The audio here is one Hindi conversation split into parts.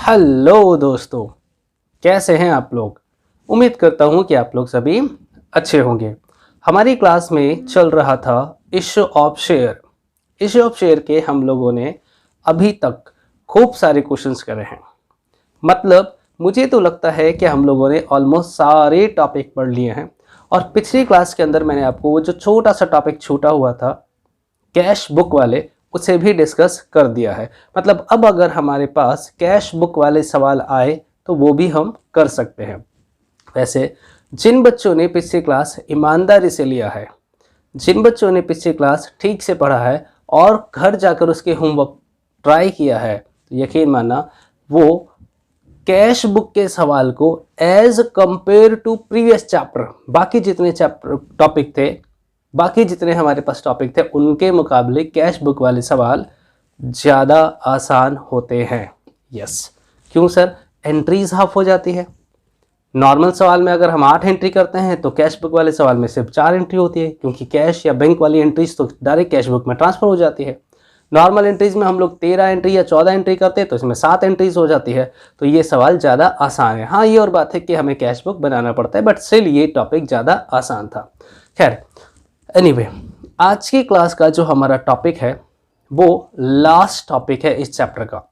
हेलो दोस्तों, कैसे हैं आप लोग। उम्मीद करता हूं कि आप लोग सभी अच्छे होंगे। हमारी क्लास में चल रहा था issue of share. Issue of share के हम लोगों ने अभी तक खूब सारे क्वेश्चंस करे हैं। मतलब मुझे तो लगता है कि हम लोगों ने ऑलमोस्ट सारे टॉपिक पढ़ लिए हैं। और पिछली क्लास के अंदर मैंने आपको वो जो छोटा सा टॉपिक छूटा हुआ था कैश बुक वाले, उसे भी डिस्कस कर दिया है। मतलब अब अगर हमारे पास कैश बुक वाले सवाल आए तो वो भी हम कर सकते हैं। वैसे जिन बच्चों ने पिछली क्लास ईमानदारी से लिया है, जिन बच्चों ने पिछली क्लास ठीक से पढ़ा है और घर जाकर उसके होमवर्क ट्राई किया है, तो यकीन मानना वो कैश बुक के सवाल को as compare to previous chapter, बाकी जितने चैप्टर टॉपिक थे, बाकी जितने हमारे पास टॉपिक थे उनके मुकाबले कैश बुक वाले सवाल ज़्यादा आसान होते हैं। यस, क्यों सर? एंट्रीज हाफ हो जाती है। नॉर्मल सवाल में अगर हम 8 एंट्री करते हैं तो कैश बुक वाले सवाल में सिर्फ 4 एंट्री होती है, क्योंकि कैश या बैंक वाली एंट्रीज तो डायरेक्ट कैश बुक में ट्रांसफर हो जाती है। नॉर्मल एंट्रीज में हम लोग 13 एंट्री या 14 एंट्री करते हैं तो इसमें 7 एंट्रीज हो जाती है। तो ये सवाल ज़्यादा आसान है। हाँ, ये और बात है कि हमें कैश बुक बनाना पड़ता है, बट स्टिल ये टॉपिक ज़्यादा आसान था। खैर, एनीवे, आज की क्लास का जो हमारा टॉपिक है वो लास्ट टॉपिक है इस चैप्टर का।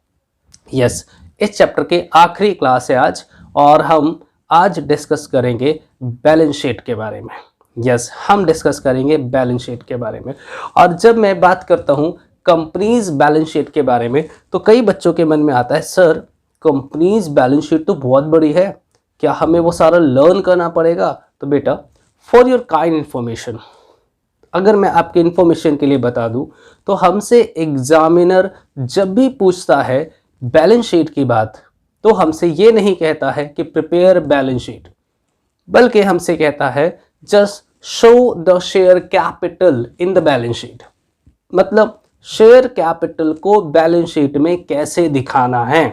यस, इस चैप्टर के आखिरी क्लास है आज, और हम आज डिस्कस करेंगे बैलेंस शीट के बारे में। यस, हम डिस्कस करेंगे बैलेंस शीट के बारे में। और जब मैं बात करता हूं कंपनीज बैलेंस शीट के बारे में, तो कई बच्चों के मन में आता है, सर कंपनीज बैलेंस शीट तो बहुत बड़ी है, क्या हमें वो सारा लर्न करना पड़ेगा? तो बेटा, फॉर योर काइंड इंफॉर्मेशन, अगर मैं आपके इंफॉर्मेशन के लिए बता दूं तो हमसे एग्जामिनर जब भी पूछता है बैलेंस शीट की बात, तो हमसे ये नहीं कहता है कि प्रिपेयर बैलेंस शीट, बल्कि हमसे कहता है just show the share capital in the balance sheet. मतलब शेयर कैपिटल को बैलेंस शीट में कैसे दिखाना है,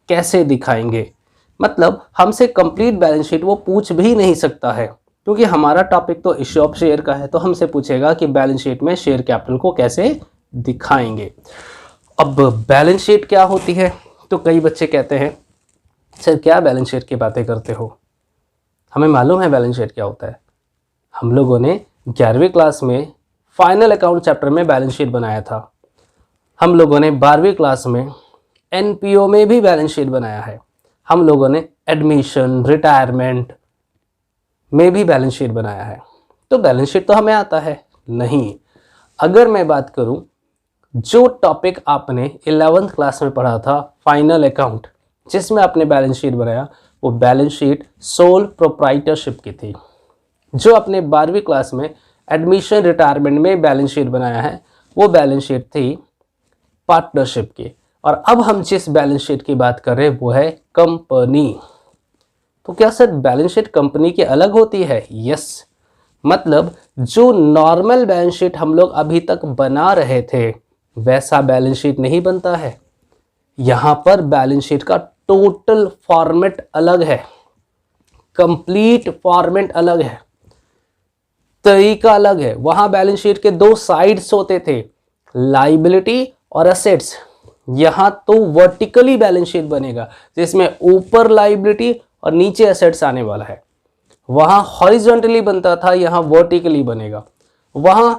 कैसे दिखाएंगे। मतलब हमसे कंप्लीट बैलेंस शीट वो पूछ भी नहीं सकता है, क्योंकि हमारा टॉपिक तो इश्यू ऑफ शेयर का है। तो हमसे पूछेगा कि बैलेंस शीट में शेयर कैपिटल को कैसे दिखाएंगे। अब बैलेंस शीट क्या होती है? तो कई बच्चे कहते हैं, सर क्या बैलेंस शीट की बातें करते हो, हमें मालूम है बैलेंस शीट क्या होता है। हम लोगों ने 11वीं क्लास में फाइनल अकाउंट चैप्टर में बैलेंस शीट बनाया था। हम लोगों ने 12वीं क्लास में एनपीओ में भी बैलेंस शीट बनाया है। हम लोगों ने एडमिशन, रिटायरमेंट में भी बैलेंस शीट बनाया है। तो बैलेंस शीट तो हमें आता है? नहीं। अगर मैं बात करूं, जो टॉपिक आपने 11वीं क्लास में पढ़ा था फाइनल अकाउंट, जिसमें आपने बैलेंस शीट बनाया, वो बैलेंस शीट सोल प्रोप्राइटरशिप की थी। जो आपने 12वीं क्लास में एडमिशन, रिटायरमेंट में बैलेंस शीट बनाया है, वो बैलेंस शीट थी पार्टनरशिप की। और अब हम जिस बैलेंस शीट की बात कर रहे हैं वो है कंपनी। तो क्या सर बैलेंस शीट कंपनी की अलग होती है? यस। मतलब जो नॉर्मल बैलेंस शीट हम लोग अभी तक बना रहे थे वैसा बैलेंस शीट नहीं बनता है। यहां पर बैलेंस शीट का टोटल फॉर्मेट अलग है, कंप्लीट फॉर्मेट अलग है, तरीका अलग है। वहां बैलेंस शीट के 2 साइड्स होते थे, लायबिलिटी और एसेट्स। यहां तो वर्टिकली बैलेंस शीट बनेगा, जिसमें ऊपर लायबिलिटी और नीचे एसेट्स आने वाला है। वहां हॉरिजॉन्टली बनता था, यहां वर्टिकली बनेगा। वहां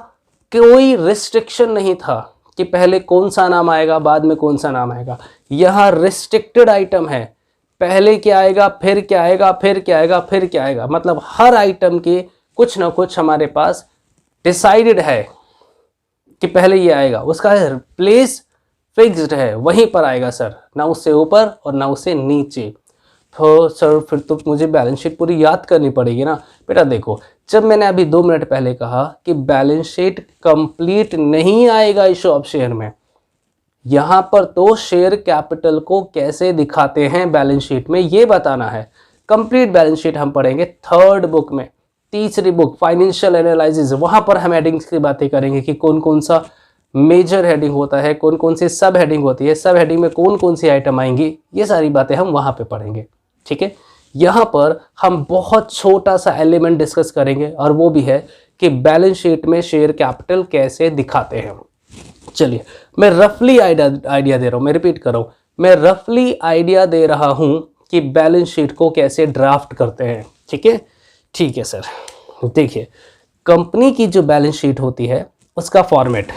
कोई रिस्ट्रिक्शन नहीं था कि पहले कौन सा नाम आएगा बाद में कौन सा नाम आएगा। यहां रिस्ट्रिक्टेड आइटम है, पहले क्या आएगा, फिर क्या आएगा, फिर क्या आएगा, फिर क्या आएगा। मतलब हर आइटम के कुछ ना कुछ हमारे पास डिसाइडेड है कि पहले ये आएगा, उसका प्लेस फिक्स्ड है, वहीं पर आएगा सर, ना उससे ऊपर और ना उससे नीचे। तो सर फिर तो मुझे बैलेंस शीट पूरी याद करनी पड़ेगी ना। बेटा देखो, जब मैंने अभी 2 मिनट पहले कहा कि बैलेंस शीट कंप्लीट नहीं आएगा इश्यू ऑफ शेयर में, यहां पर तो शेयर कैपिटल को कैसे दिखाते हैं बैलेंस शीट में ये बताना है। कंप्लीट बैलेंस शीट हम पढ़ेंगे 3rd बुक में, तीसरी बुक फाइनेंशियल एनालिसिस। वहां पर हम हेडिंग्स की बातें करेंगे कि कौन कौन सा मेजर हेडिंग होता है, कौन कौन सी सब हेडिंग होती है, सब हेडिंग में कौन कौन सी आइटम आएंगी, ये सारी बातें हम वहां पे पढ़ेंगे। ठीक है, यहाँ पर हम बहुत छोटा सा एलिमेंट डिस्कस करेंगे, और वो भी है कि बैलेंस शीट में शेयर कैपिटल कैसे दिखाते हैं। चलिए मैं रफली आइडिया दे रहा हूँ, मैं रिपीट कर रहा हूँ। मैं रफली आइडिया दे रहा हूं कि बैलेंस शीट को कैसे ड्राफ्ट करते हैं। ठीक है, ठीक है सर। देखिए, कंपनी की जो बैलेंस शीट होती है उसका फॉर्मेट,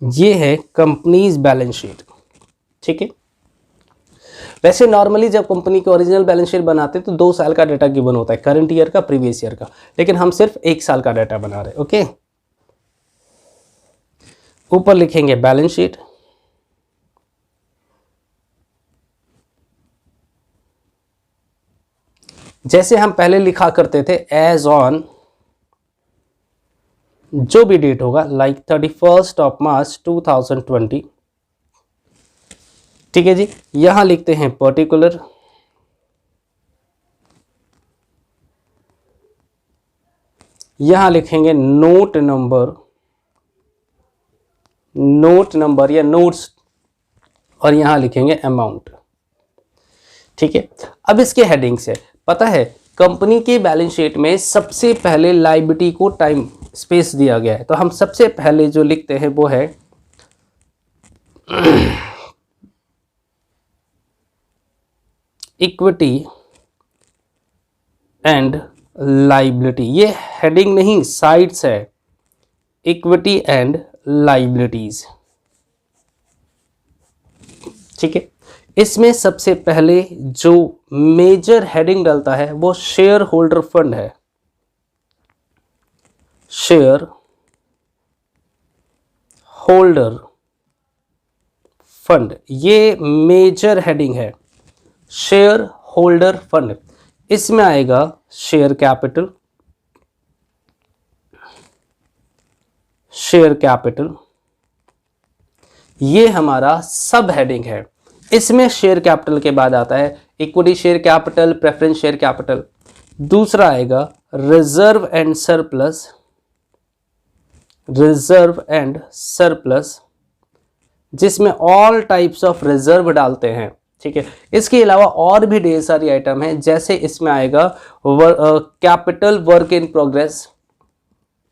ये है कंपनीज बैलेंस शीट। ठीक है, वैसे नॉर्मली जब कंपनी के ओरिजिनल बैलेंस शीट बनाते हैं तो 2 साल का डाटा गिवन होता है, करंट ईयर का, प्रीवियस ईयर का, लेकिन हम सिर्फ 1 साल का डाटा बना रहे हैं। ओके, ऊपर लिखेंगे बैलेंस शीट, जैसे हम पहले लिखा करते थे एज ऑन, जो भी डेट होगा, लाइक 31 मार्च 2020। ठीक है जी, यहां लिखते हैं पर्टिकुलर, यहां लिखेंगे नोट नंबर या नोट्स, और यहां लिखेंगे अमाउंट। ठीक है, अब इसके हेडिंग से पता है कंपनी के बैलेंस शीट में सबसे पहले लायबिलिटी को टाइम स्पेस दिया गया है, तो हम सबसे पहले जो लिखते हैं वो है इक्विटी एंड लायबिलिटी। ये हेडिंग नहीं, साइड्स है, इक्विटी एंड लायबिलिटीज। ठीक है, इसमें सबसे पहले जो मेजर हेडिंग डालता है वो शेयर होल्डर फंड है, शेयर होल्डर फंड, ये मेजर हेडिंग है, शेयर होल्डर फंड। इसमें आएगा शेयर कैपिटल, शेयर कैपिटल, ये हमारा सब हेडिंग है। इसमें शेयर कैपिटल के बाद आता है equity share capital, preference share capital. दूसरा आएगा reserve and surplus, reserve and surplus, जिसमें ऑल टाइप्स ऑफ रिजर्व डालते हैं। ठीक है, इसके अलावा और भी ढेर सारी आइटम है, जैसे इसमें आएगा कैपिटल वर्क इन प्रोग्रेस।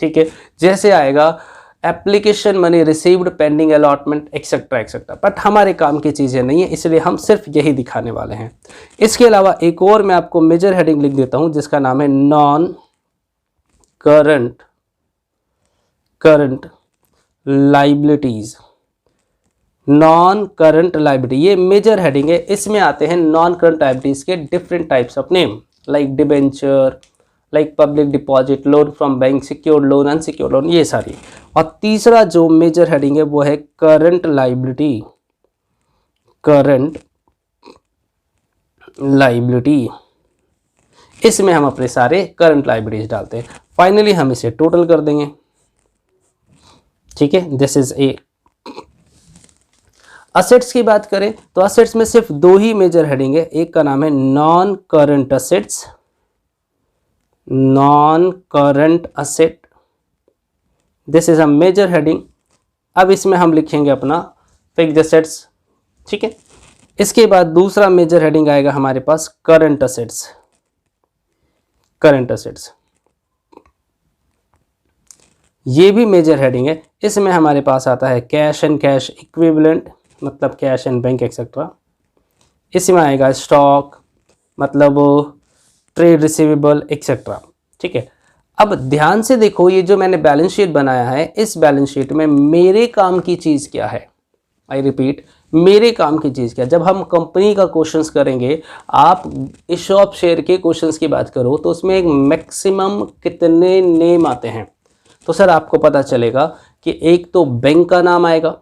ठीक है, जैसे आएगा application money received, pending allotment, etcetera etcetera. But हमारे काम की चीज़ें नहीं है, इसलिए हम सिर्फ यही दिखाने वाले हैं। इसके अलावा एक और मैं आपको मेजर हेडिंग लिख देता हूं, जिसका नाम है non current liabilities. Non current liability ये मेजर हेडिंग है। इसमें आते हैं नॉन करंट लाइबिलिटीज के different types of name, like debenture, like public deposit, loan from bank, secured loan, unsecured loan, ये सारी। और तीसरा जो मेजर हेडिंग है वो है करंट लाइबिलिटी, करंट लाइबिलिटी। इसमें हम अपने सारे करंट लाइबिलिटीज डालते हैं। फाइनली हम इसे टोटल कर देंगे। ठीक है, दिस इज ए। असेट्स की बात करें तो असेट्स में सिर्फ 2 ही मेजर हेडिंग है, एक का नाम है non current assets, non current asset, this is a major heading. अब इसमें हम लिखेंगे अपना फिक्स्ड असेट्स। ठीक है, इसके बाद दूसरा मेजर हेडिंग आएगा हमारे पास करंट असेट्स, करंट असेट्स, ये भी मेजर हेडिंग है। इसमें हमारे पास आता है कैश एंड कैश इक्विवेलेंट, मतलब कैश एंड बैंक एक्सेट्रा। इसमें आएगा स्टॉक, मतलब ट्रेड रिसीवेबल एक्सेट्रा। ठीक है, अब ध्यान से देखो, ये जो मैंने बैलेंस शीट बनाया है, इस बैलेंस शीट में मेरे काम की चीज़ क्या है? आई रिपीट, मेरे काम की चीज़ क्या? जब हम कंपनी का क्वेश्चंस करेंगे, आप इशू ऑफ शेयर के क्वेश्चंस की बात करो तो उसमें एक मैक्सिमम कितने नेम आते हैं? तो सर आपको पता चलेगा कि एक तो बैंक का नाम आएगा,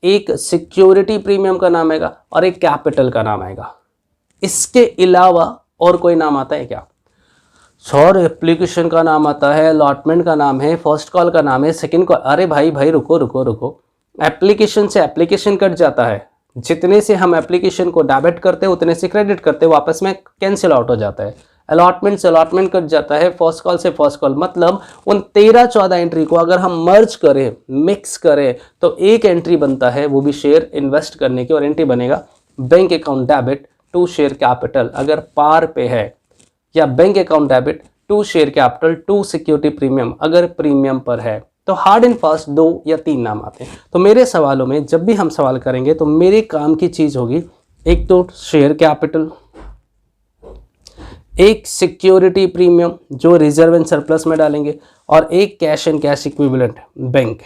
एक सिक्योरिटी प्रीमियम का नाम आएगा और एक कैपिटल का नाम आएगा। इसके अलावा और कोई नाम आता है क्या? सर एप्लीकेशन का नाम आता है, अलॉटमेंट का नाम है, फर्स्ट कॉल का नाम है, सेकंड कॉल। अरे भाई रुको रुको रुको, एप्लीकेशन से एप्लीकेशन कट जाता है। जितने से हम एप्लीकेशन को डेबिट करते हैं उतने से क्रेडिट करते हैं, वापस में कैंसिल आउट हो जाता है। अलॉटमेंट से अलॉटमेंट कट जाता है, फर्स्ट कॉल से फर्स्ट कॉल। मतलब उन 13-14 एंट्री को अगर हम मर्ज करें, मिक्स करें, तो एक एंट्री बनता है, वो भी शेयर इन्वेस्ट करने की, और एंट्री बनेगा bank account debit to share capital, अगर पार पे है। या bank account debit to share capital to security premium अगर प्रीमियम पर है। तो हार्ड एंड फास्ट 2 या 3 नाम आते हैं। तो मेरे सवालों में जब भी हम सवाल करेंगे तो मेरे काम की चीज होगी एक तो शेयर कैपिटल, एक सिक्योरिटी प्रीमियम जो रिजर्व एंड सरप्लस में डालेंगे, और एक cash and cash equivalent bank,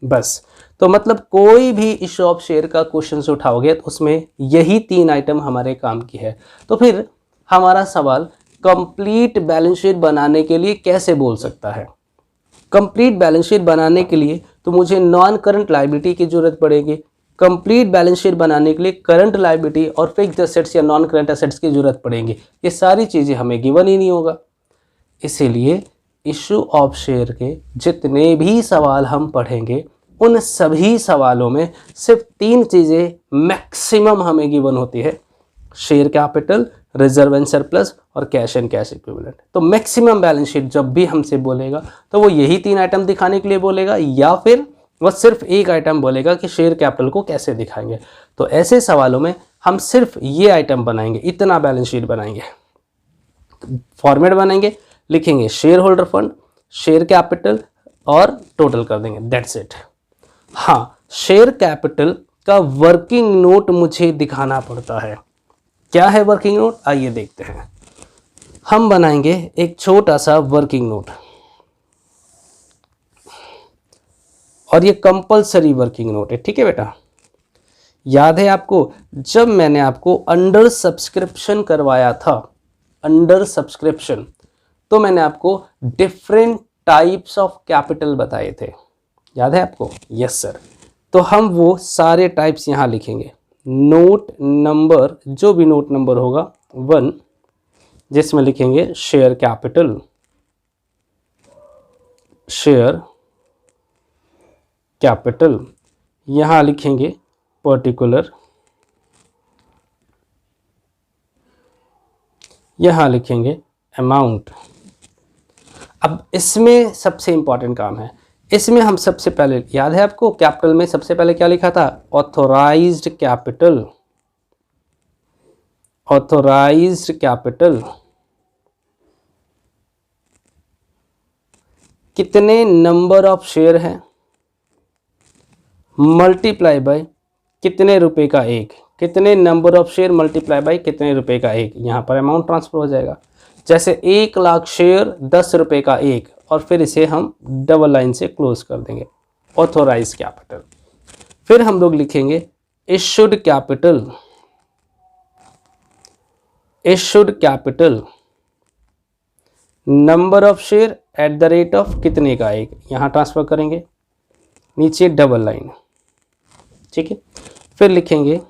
बस। तो मतलब कोई भी इश्यू ऑफ शेयर का क्वेश्चन उठाओगे तो उसमें यही 3 आइटम हमारे काम की है। तो फिर हमारा सवाल कंप्लीट बैलेंस शीट बनाने के लिए कैसे बोल सकता है? कंप्लीट बैलेंस शीट बनाने के लिए तो मुझे नॉन करंट लायबिलिटी की जरूरत पड़ेगी। कंप्लीट बैलेंस शीट बनाने के लिए करंट लायबिलिटी और फिक्स्ड एसेट्स या नॉन करंट एसेट्स की जरूरत पड़ेगी। ये सारी चीज़ें हमें गिवन ही नहीं होगा। इसीलिए इश्यू ऑफ शेयर के जितने भी सवाल हम पढ़ेंगे उन सभी सवालों में सिर्फ 3 चीज़ें मैक्सिमम हमें गिवन होती है, share capital, reserve and surplus और कैश एंड कैश इक्विवेलेंट। तो मैक्सिमम बैलेंस शीट जब भी हमसे बोलेगा तो वो यही 3 आइटम दिखाने के लिए बोलेगा, या फिर वह सिर्फ एक आइटम बोलेगा कि शेयर कैपिटल को कैसे दिखाएंगे। तो ऐसे सवालों में हम सिर्फ ये आइटम बनाएंगे, इतना बैलेंस शीट बनाएंगे। फॉर्मेट बनाएंगे, लिखेंगे share holder fund, share capital और टोटल कर देंगे, दैट्स इट। हाँ, शेयर कैपिटल का वर्किंग नोट मुझे दिखाना पड़ता है। क्या है वर्किंग नोट? आइए देखते हैं। हम बनाएंगे एक छोटा सा वर्किंग नोट, और ये कंपलसरी वर्किंग नोट है, ठीक है बेटा। याद है आपको जब मैंने आपको अंडर सब्सक्रिप्शन करवाया था, अंडर सब्सक्रिप्शन, तो मैंने आपको डिफरेंट टाइप्स ऑफ कैपिटल बताए थे, याद है आपको? Yes sir. तो हम वो सारे टाइप्स यहाँ लिखेंगे। नोट नंबर, जो भी नोट नंबर होगा 1, जिसमें लिखेंगे शेयर कैपिटल, शेयर कैपिटल, यहाँ लिखेंगे पर्टिकुलर, यहाँ लिखेंगे अमाउंट। अब इसमें सबसे इंपॉर्टेंट काम है, इसमें हम सबसे पहले, याद है आपको कैपिटल में सबसे पहले क्या लिखा था? ऑथोराइज्ड कैपिटल, ऑथोराइज्ड कैपिटल कितने नंबर ऑफ शेयर है मल्टीप्लाई बाय कितने रुपए का एक, कितने number of share multiply by कितने रुपए का एक, यहाँ पर अमाउंट ट्रांसफर हो जाएगा। जैसे 1 लाख शेयर 10 रुपए का एक, और फिर इसे हम डबल लाइन से क्लोज कर देंगे, ऑथोराइज कैपिटल। फिर हम लोग लिखेंगे issued capital, issued capital number of share at the rate of कितने का एक, यहाँ ट्रांसफर करेंगे, नीचे डबल लाइन, ठीक है। फिर लिखेंगे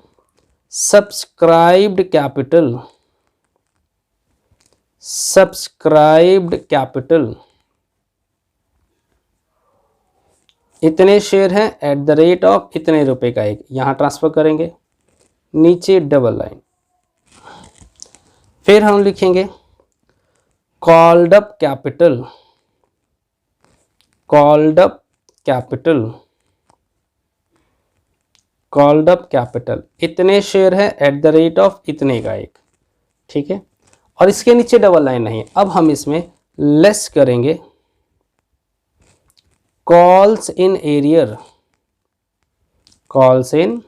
सब्सक्राइब्ड कैपिटल, सब्सक्राइब्ड कैपिटल इतने शेयर हैं एट द रेट ऑफ इतने रुपए का एक, यहाँ ट्रांसफर करेंगे, नीचे डबल लाइन। फिर हम लिखेंगे called up capital, called up capital, called up capital इतने शेयर है एट द रेट ऑफ इतने का एक, ठीक है। और इसके नीचे डबल लाइन नहीं है। अब हम इसमें लेस करेंगे calls in arrear, calls in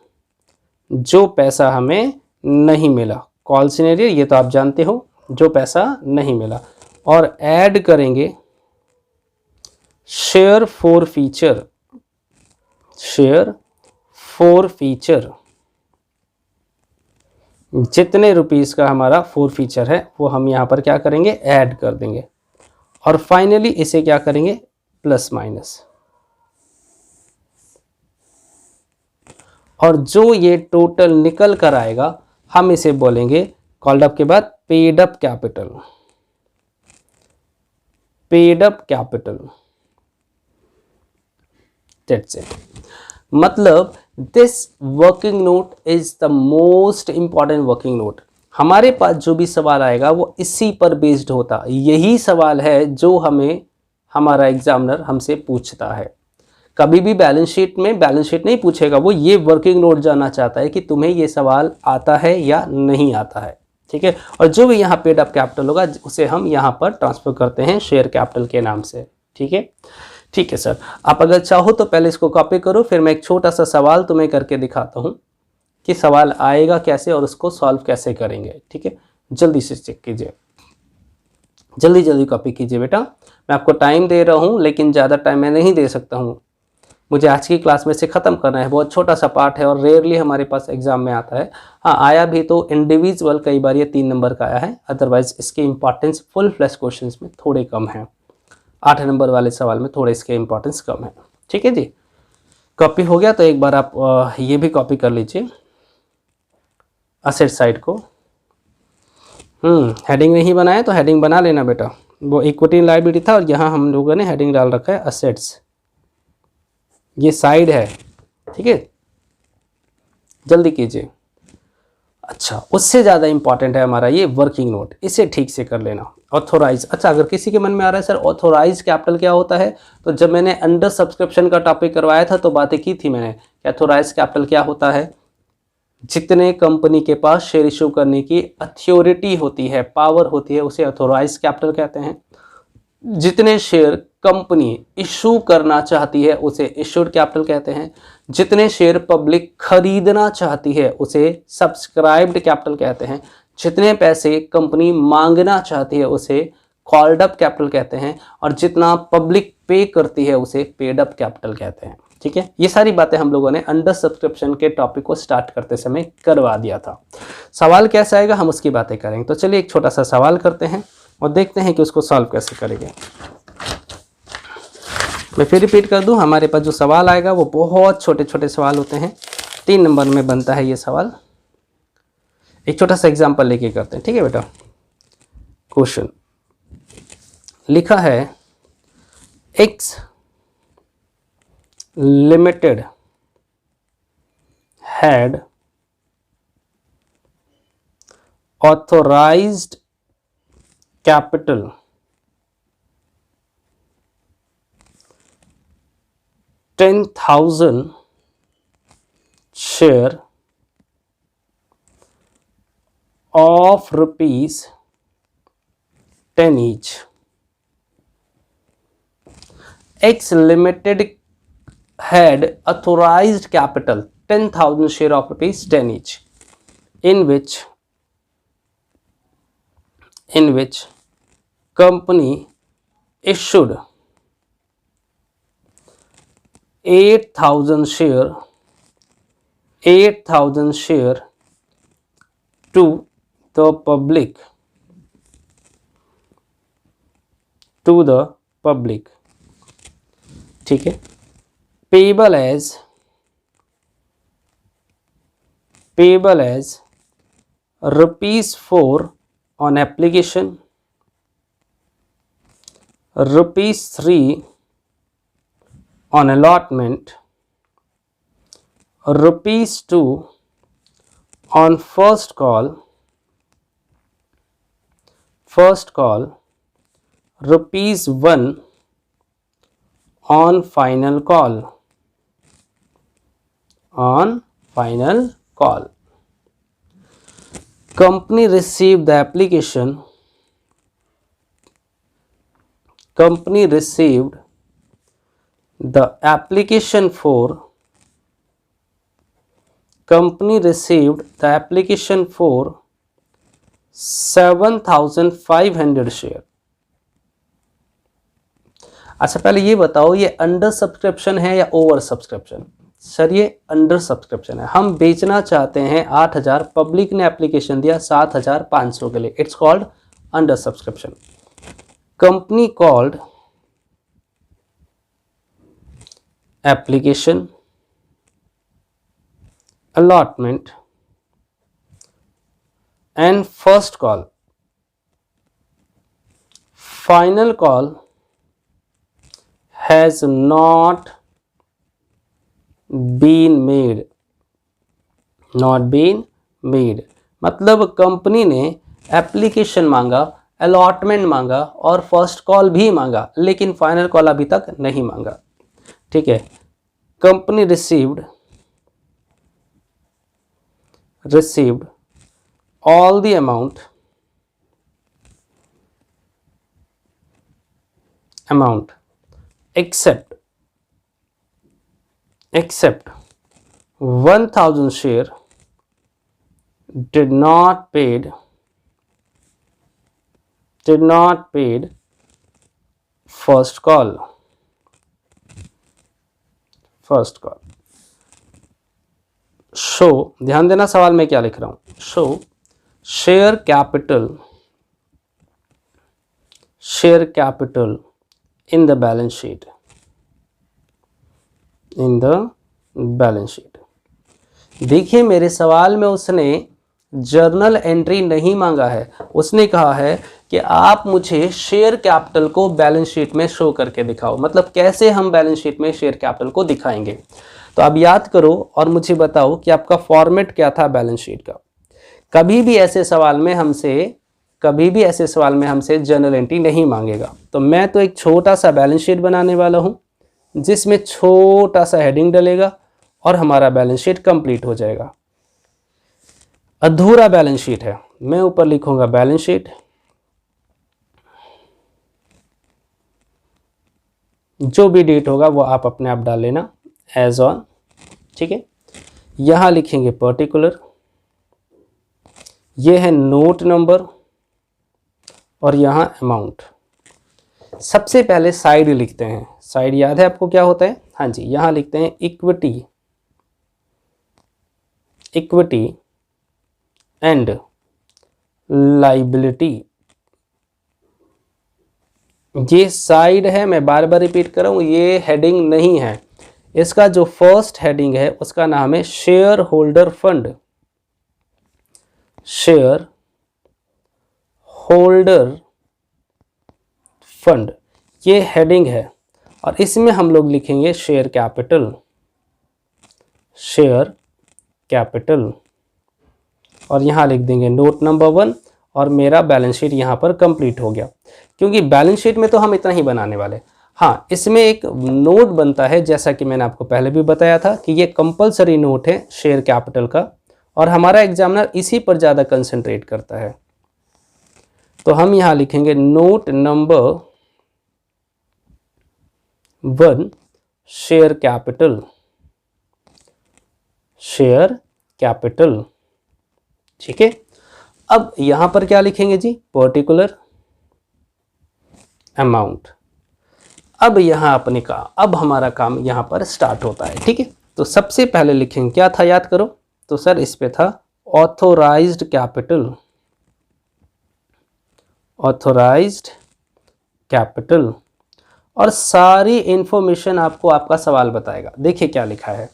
जो पैसा हमें नहीं मिला, कॉल्स इन एरियर ये तो आप जानते हो, जो पैसा नहीं मिला। और ऐड करेंगे share for feature, share for feature जितने रुपीस का हमारा फॉर फीचर है वो हम यहाँ पर क्या करेंगे, ऐड कर देंगे। और फाइनली इसे क्या करेंगे, प्लस माइनस। और जो ये टोटल निकल कर आएगा हम इसे बोलेंगे कॉल्ड अप के बाद paid up capital, paid up capital, that's it. मतलब this working note is the most important working note. हमारे पास जो भी सवाल आएगा वो इसी पर बेस्ड होता, यही सवाल है जो हमें हमारा एग्जामिनर हमसे पूछता है। कभी भी बैलेंस शीट में बैलेंस शीट नहीं पूछेगा, वो ये वर्किंग नोट जानना चाहता है कि तुम्हें ये सवाल आता है या नहीं आता है। ठीक है। और जो भी यहाँ पेड अप कैपिटल होगा उसे हम यहाँ पर ट्रांसफर करते हैं शेयर कैपिटल के नाम से। ठीक है, ठीक है सर। आप अगर चाहो तो पहले इसको कॉपी करो, फिर मैं एक छोटा सा सवाल तुम्हें करके दिखाता हूँ कि सवाल आएगा कैसे और उसको सॉल्व कैसे करेंगे। ठीक है, जल्दी से चेक कीजिए, जल्दी जल्दी कॉपी कीजिए बेटा। मैं आपको टाइम दे रहा हूँ लेकिन ज़्यादा टाइम मैं नहीं दे सकता हूँ, मुझे आज की क्लास में से ख़त्म करना है। बहुत छोटा सा पार्ट है और रेयरली हमारे पास एग्जाम में आता है। हाँ, आया भी तो इंडिविजुअल कई बार ये 3 नंबर का आया है, अदरवाइज इसके इंपॉर्टेंस फुल फ्लैश क्वेश्चंस में थोड़े कम हैं। 8 नंबर वाले सवाल में थोड़े इसके इंपॉर्टेंस कम है। ठीक है जी, कॉपी हो गया तो एक बार आप ये भी कॉपी कर लीजिए असेट साइड को। हेडिंग नहीं बनाया तो हेडिंग बना लेना बेटा। वो इक्विटी लायबिलिटी था और यहाँ हम लोगों ने हेडिंग डाल रखा है असेट्स, ये साइड है। ठीक है, जल्दी कीजिए। अच्छा, उससे ज़्यादा इंपॉर्टेंट है हमारा ये वर्किंग नोट, इसे ठीक से कर लेना। ऑथोराइज, अच्छा अगर किसी के मन में आ रहा है सर ऑथोराइज कैपिटल क्या होता है, तो जब मैंने अंडर सब्सक्रिप्शन का टॉपिक करवाया था तो बातें की थी मैंने कि ऑथोराइज कैपिटल क्या होता है। जितने कंपनी के पास शेयर इशू करने की अथॉरिटी होती है, पावर होती है, उसे ऑथोराइज कैपिटल कहते हैं। जितने शेयर कंपनी इशू करना चाहती है उसे इशूड कैपिटल कहते हैं। जितने शेयर पब्लिक खरीदना चाहती है उसे सब्सक्राइब्ड कैपिटल कहते हैं। जितने पैसे कंपनी मांगना चाहती है उसे कॉल्ड अप कैपिटल कहते हैं। और जितना पब्लिक पे करती है उसे पेड अप कैपिटल कहते हैं। ठीक है, ये सारी बातें हम लोगों ने अंडर सब्सक्रिप्शन के टॉपिक को स्टार्ट करते समय करवा दिया था। सवाल कैसे आएगा हम उसकी बातें करेंगे। तो चलिए एक छोटा सा सवाल करते हैं और देखते हैं कि उसको सॉल्व कैसे करेंगे। मैं फिर रिपीट कर दूं, हमारे पास जो सवाल आएगा वो बहुत छोटे छोटे सवाल होते हैं। 3 नंबर में बनता है ये सवाल। एक छोटा सा एग्जांपल लेके करते हैं। ठीक है बेटा, क्वेश्चन लिखा है X limited had authorised capital $10,000 share of rupees 10 each. X Limited had authorized capital 10,000 share of rupees 10 each, in which company issued 8,000 share to the public, ठीक है। payable as ₹4 on application, ₹3 on allotment, ₹2 on first call, ₹1 on final call, Company received the application for 7,500 share. अच्छा पहले ये बताओ ये अंडर सब्सक्रिप्शन है या ओवर सब्सक्रिप्शन। सर ये अंडर सब्सक्रिप्शन है, हम बेचना चाहते हैं 8,000, पब्लिक ने एप्लीकेशन दिया 7,500 के लिए, it's called under subscription. Company called application, allotment and first call. Final call has not been made. मतलब कंपनी ने एप्लीकेशन मांगा, अलॉटमेंट मांगा और फर्स्ट कॉल भी मांगा, लेकिन फाइनल कॉल अभी तक नहीं मांगा। ठीक है, company received all the amount except 1000 share did not paid first call. Show, ध्यान देना सवाल में क्या लिख रहा हूं, show share capital in the balance sheet, देखिए मेरे सवाल में उसने जर्नल एंट्री नहीं मांगा है, उसने कहा है कि आप मुझे शेयर कैपिटल को बैलेंस शीट में शो करके दिखाओ। मतलब कैसे हम बैलेंस शीट में शेयर कैपिटल को दिखाएंगे। तो आप याद करो और मुझे बताओ कि आपका फॉर्मेट क्या था बैलेंस शीट का। कभी भी ऐसे सवाल में हमसे जर्नल एंट्री नहीं मांगेगा। तो मैं तो एक छोटा सा बैलेंस शीट बनाने वाला हूं जिसमें छोटा सा हेडिंग डलेगा और हमारा बैलेंस शीट कंप्लीट हो जाएगा। अधूरा बैलेंस शीट है, मैं ऊपर लिखूंगा बैलेंस शीट, जो भी डेट होगा वो आप अपने आप डाल लेना एज ऑन, ठीक है। यहां लिखेंगे पर्टिकुलर, ये है नोट नंबर और यहां अमाउंट। सबसे पहले साइड लिखते हैं, साइड याद है आपको क्या होता है, हाँ जी, यहां लिखते हैं इक्विटी एंड लाइबिलिटी। ये साइड है, मैं बार बार रिपीट कर रहा हूं, ये हेडिंग नहीं है। इसका जो फर्स्ट हेडिंग है उसका नाम है share holder fund, share holder fund, ये हेडिंग है। और इसमें हम लोग लिखेंगे शेयर कैपिटल और यहां लिख देंगे नोट नंबर 1 और मेरा बैलेंस शीट यहां पर कंप्लीट हो गया। क्योंकि बैलेंस शीट में तो हम इतना ही बनाने वाले। हाँ, इसमें एक नोट बनता है, जैसा कि मैंने आपको पहले भी बताया था कि ये कंपलसरी नोट है शेयर कैपिटल का, और हमारा एग्जामिनर इसी पर ज़्यादा कंसंट्रेट करता है। तो हम यहाँ लिखेंगे नोट नंबर 1 शेयर कैपिटल, ठीक है। अब यहां पर क्या लिखेंगे जी, पर्टिकुलर अमाउंट। अब यहां अब हमारा काम यहां पर स्टार्ट होता है, ठीक है। तो सबसे पहले लिखेंगे, क्या था याद करो, तो सर इस पे था ऑथोराइज्ड कैपिटल, और सारी इंफॉर्मेशन आपको आपका सवाल बताएगा। देखिए क्या लिखा है,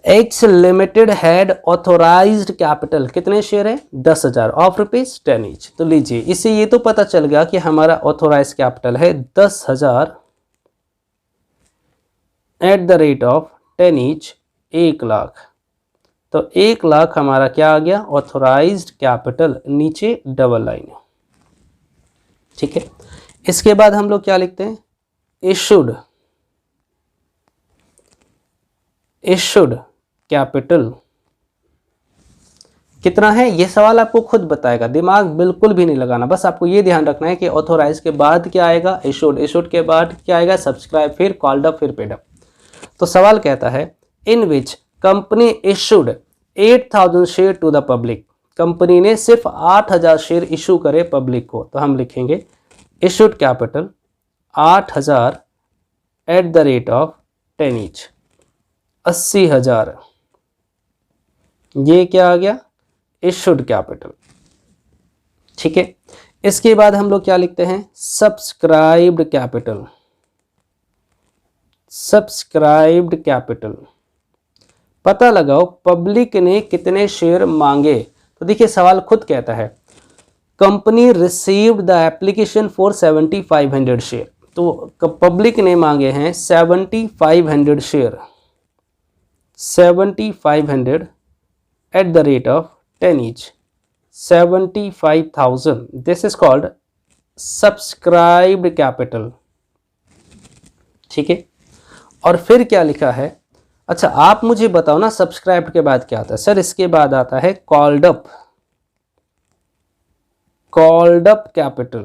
X limited had authorised capital, कितने शेयर है, 10,000 ऑफ रुपीज 10 ईच। तो लीजिए, इससे ये तो पता चल गया कि हमारा ऑथोराइज कैपिटल है 10,000 at the rate of 10 each, 1 lakh. तो 1 लाख हमारा क्या आ गया, ऑथोराइज्ड कैपिटल, नीचे डबल लाइन, ठीक है। इसके बाद हम लोग क्या लिखते हैं, इशूड कैपिटल कितना है, ये सवाल आपको खुद बताएगा, दिमाग बिल्कुल भी नहीं लगाना। बस आपको ये ध्यान रखना है कि ऑथोराइज के बाद क्या आएगा, इशूड के बाद क्या आएगा, सब्सक्राइब, फिर कॉल्ड अप, फिर पेड अप। तो सवाल कहता है in which company issued 8,000 share to the public, company ने सिर्फ 8,000 शेयर इशू करे पब्लिक को। तो हम लिखेंगे issued capital 8,000 at the rate of 10 each, 80,000, ये क्या आ गया, इशूड कैपिटल, ठीक है। इसके बाद हम लोग क्या लिखते हैं, सब्सक्राइब्ड कैपिटल, पता लगाओ पब्लिक ने कितने शेयर मांगे। तो देखिए सवाल खुद कहता है company received the application for 7,500 share, तो पब्लिक ने मांगे हैं 7,500 share, 7,500 at the rate of 10 each, 75,000, this is called subscribed capital, ठीक है। और फिर क्या लिखा है, अच्छा आप मुझे बताओ ना सब्सक्राइब के बाद क्या आता है। सर इसके बाद आता है called up called up capital,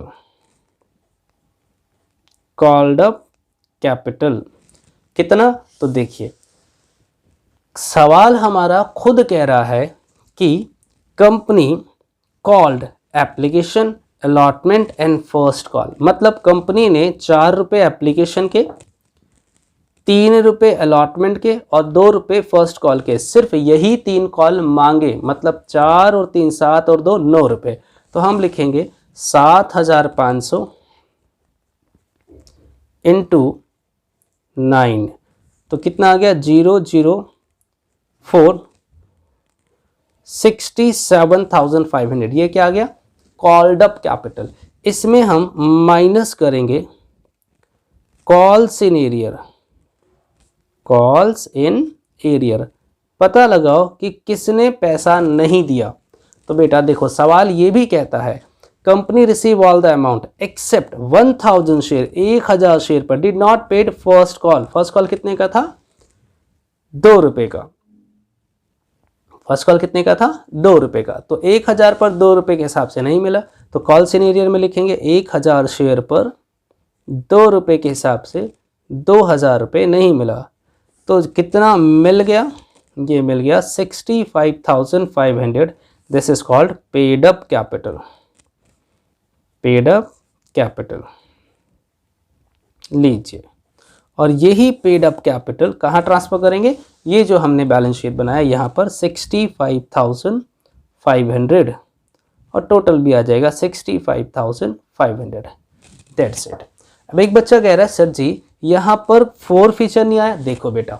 called up capital कितना, तो देखिए सवाल हमारा खुद कह रहा है कि company called application allotment and first call, मतलब कंपनी ने 4 रुपये एप्लीकेशन के, 3 रुपये अलॉटमेंट के और 2 रुपये फर्स्ट कॉल के, सिर्फ यही 3 कॉल मांगे, मतलब 4 और 3 7 और 2 9 रुपये। तो हम लिखेंगे 7,500 इंटू 9, तो कितना आ गया 004 67,500, ये क्या आ गया कॉल्ड अप कैपिटल। इसमें हम माइनस करेंगे calls in arrear, calls in arrear, पता लगाओ कि किसने पैसा नहीं दिया। तो बेटा देखो सवाल ये भी कहता है company receive all the amount except 1000 share, 1000 share पर did not paid first call. First call कितने का था 2 रुपये का, फर्स्ट कॉल कितने का था 2 रुपये का, तो 1000 पर 2 रुपये के हिसाब से नहीं मिला, तो कॉल सिनेरियर में लिखेंगे 1000 शेयर पर 2 रुपये के हिसाब से 2000 रुपये नहीं मिला, तो कितना मिल गया, ये मिल गया 65,500, this is called paid up capital, paid up capital. लीजिए, और यही पेड अप कैपिटल कहाँ ट्रांसफर करेंगे, ये जो हमने बैलेंस शीट बनाया यहाँ पर 65,500 और टोटल भी आ जाएगा 65,500, दैट्स इट। अब एक बच्चा कह रहा है सर जी यहाँ पर फोर फीचर नहीं आया। देखो बेटा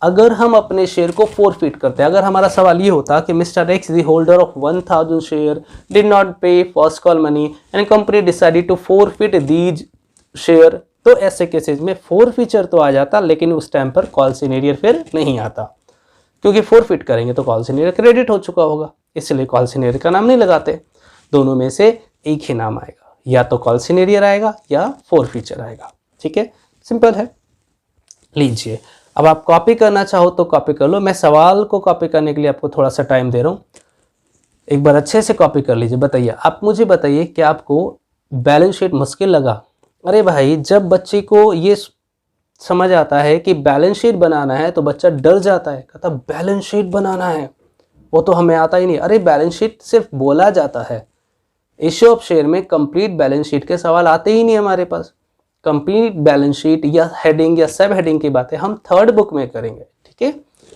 अगर हम अपने शेयर को फोरफिट करते हैं, अगर हमारा सवाल ये होता कि mister X the holder of 1000 share did not pay first call money and company decided to forfeit these share, तो ऐसे केसेस में फोर फीचर तो आ जाता, लेकिन उस टाइम पर कॉल सिनेरियर फिर नहीं आता, क्योंकि फोरफिट करेंगे तो कॉल सिनेरियर क्रेडिट हो चुका होगा, इसलिए कॉल सिनेरियर का नाम नहीं लगाते। दोनों में से एक ही नाम आएगा, या तो कॉल सिनेरियर आएगा या फोर फीचर आएगा। ठीक है, सिंपल है। लीजिए, अब आप कॉपी करना चाहो तो कॉपी कर लो, मैं सवाल को कॉपी करने के लिए आपको थोड़ा सा टाइम दे रहा हूँ, एक बार अच्छे से कॉपी कर लीजिए। बताइए, आप मुझे बताइए कि आपको बैलेंस शीट मुश्किल लगा? अरे भाई, जब बच्चे को ये समझ आता है कि बैलेंस शीट बनाना है तो बच्चा डर जाता है, कहता बैलेंस शीट बनाना है, वो तो हमें आता ही नहीं। अरे बैलेंस शीट सिर्फ बोला जाता है, इश्यू ऑफ शेयर में कंप्लीट बैलेंस शीट के सवाल आते ही नहीं हमारे पास। कंप्लीट बैलेंस शीट या हेडिंग या सब हेडिंग की बातें हम थर्ड बुक में करेंगे, ठीक है,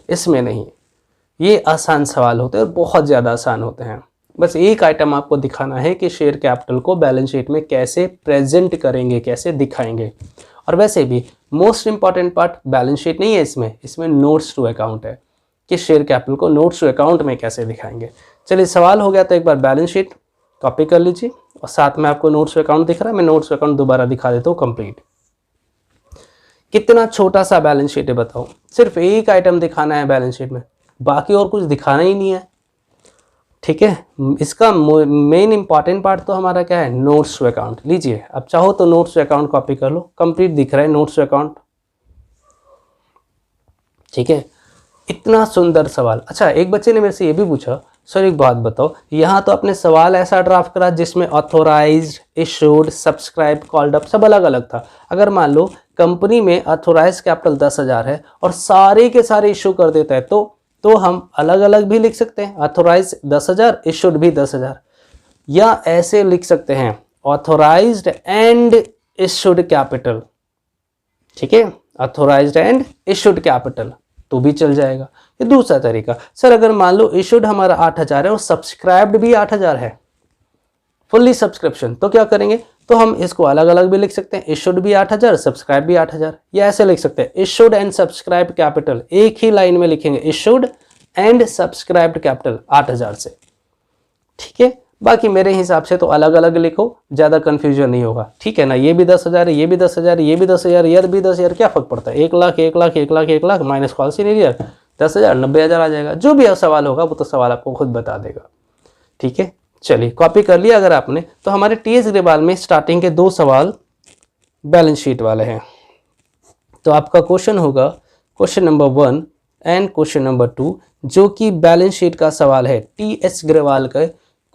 इसमें नहीं। ये आसान सवाल होते हैं और बहुत ज़्यादा आसान होते हैं। बस एक आइटम आपको दिखाना है कि शेयर कैपिटल को बैलेंस शीट में कैसे प्रेजेंट करेंगे, कैसे दिखाएंगे। और वैसे भी most important part balance sheet नहीं है, इसमें नोट्स टू अकाउंट है कि शेयर कैपिटल को नोट्स टू अकाउंट में कैसे दिखाएंगे। चलिए, सवाल हो गया तो एक बार बैलेंस शीट कॉपी कर लीजिए और साथ में आपको नोट्स टू अकाउंट दिख रहा है, मैं नोट्स टू अकाउंट दोबारा दिखा देता हूँ कंप्लीट। कितना छोटा सा बैलेंस शीट है बताओ, सिर्फ एक आइटम दिखाना है बैलेंस शीट में, बाकी और कुछ दिखाना ही नहीं है। ठीक है, इसका मेन इंपॉर्टेंट पार्ट तो हमारा क्या है, नोट्स टू अकाउंट। लीजिए, अब चाहो तो नोट्स टू अकाउंट कॉपी कर लो, कंप्लीट दिख रहा है नोट्स टू अकाउंट। ठीक है, इतना सुंदर सवाल। अच्छा, एक बच्चे ने मेरे से ये भी पूछा, सर एक बात बताओ, यहाँ तो आपने सवाल ऐसा ड्राफ्ट करा जिसमें authorised, issued, subscribe, called up सब अलग अलग था। अगर मान लो कंपनी में ऑथोराइज कैपिटल 10,000 है और सारे के सारे इशू कर देता है, तो हम अलग अलग भी लिख सकते हैं, ऑथोराइज 10,000, इशूड भी 10,000, या ऐसे लिख सकते हैं ऑथोराइज्ड एंड इशूड कैपिटल। ठीक है, ऑथोराइज्ड एंड इशूड कैपिटल तो भी चल जाएगा। ये दूसरा तरीका, सर अगर मान लो इशूड हमारा 8,000 है और सब्सक्राइब्ड भी 8,000 है, फुल्ली सब्सक्रिप्शन, तो क्या करेंगे, तो हम इसको अलग अलग भी लिख सकते हैं, इशूड भी 8,000, सब्सक्राइब भी 8,000, या ऐसे लिख सकते हैं इशूड एंड सब्सक्राइब कैपिटल, एक ही लाइन में लिखेंगे इशूड एंड सब्सक्राइब्ड कैपिटल 8,000 से। ठीक है, बाकी मेरे हिसाब से तो अलग अलग लिखो, ज़्यादा कन्फ्यूजन नहीं होगा। ठीक है ना, ये भी 10,000 है, ये भी 10,000 है, ये भी 10,000, ये भी 10,000, क्या फर्क पड़ता है, 1 लाख 1 लाख 1 लाख 1 लाख माइनस कॉल सिनेरियर 10,000 90,000 आ जाएगा। जो भी सवाल होगा वो तो सवाल आपको खुद बता देगा। ठीक है, चलिए कॉपी कर लिया अगर आपने, तो हमारे टीएस अग्रवाल में स्टार्टिंग के 2 सवाल बैलेंस शीट वाले हैं। तो आपका क्वेश्चन होगा question number 1 and question number 2, जो कि बैलेंस शीट का सवाल है टीएस अग्रवाल का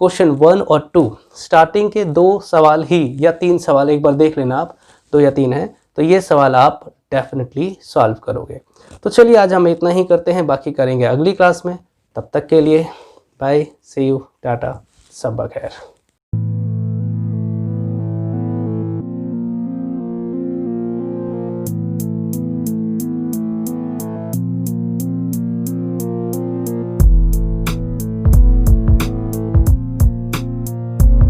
क्वेश्चन 1 और 2 स्टार्टिंग के 2 सवाल ही या 3 सवाल एक बार देख लेना आप, 2 या 3 है, तो ये सवाल आप डेफिनेटली सॉल्व करोगे। तो चलिए आज हम इतना ही करते हैं, बाकी करेंगे अगली क्लास में। तब तक के लिए बाय, सी यू, टाटा, सब बखैर।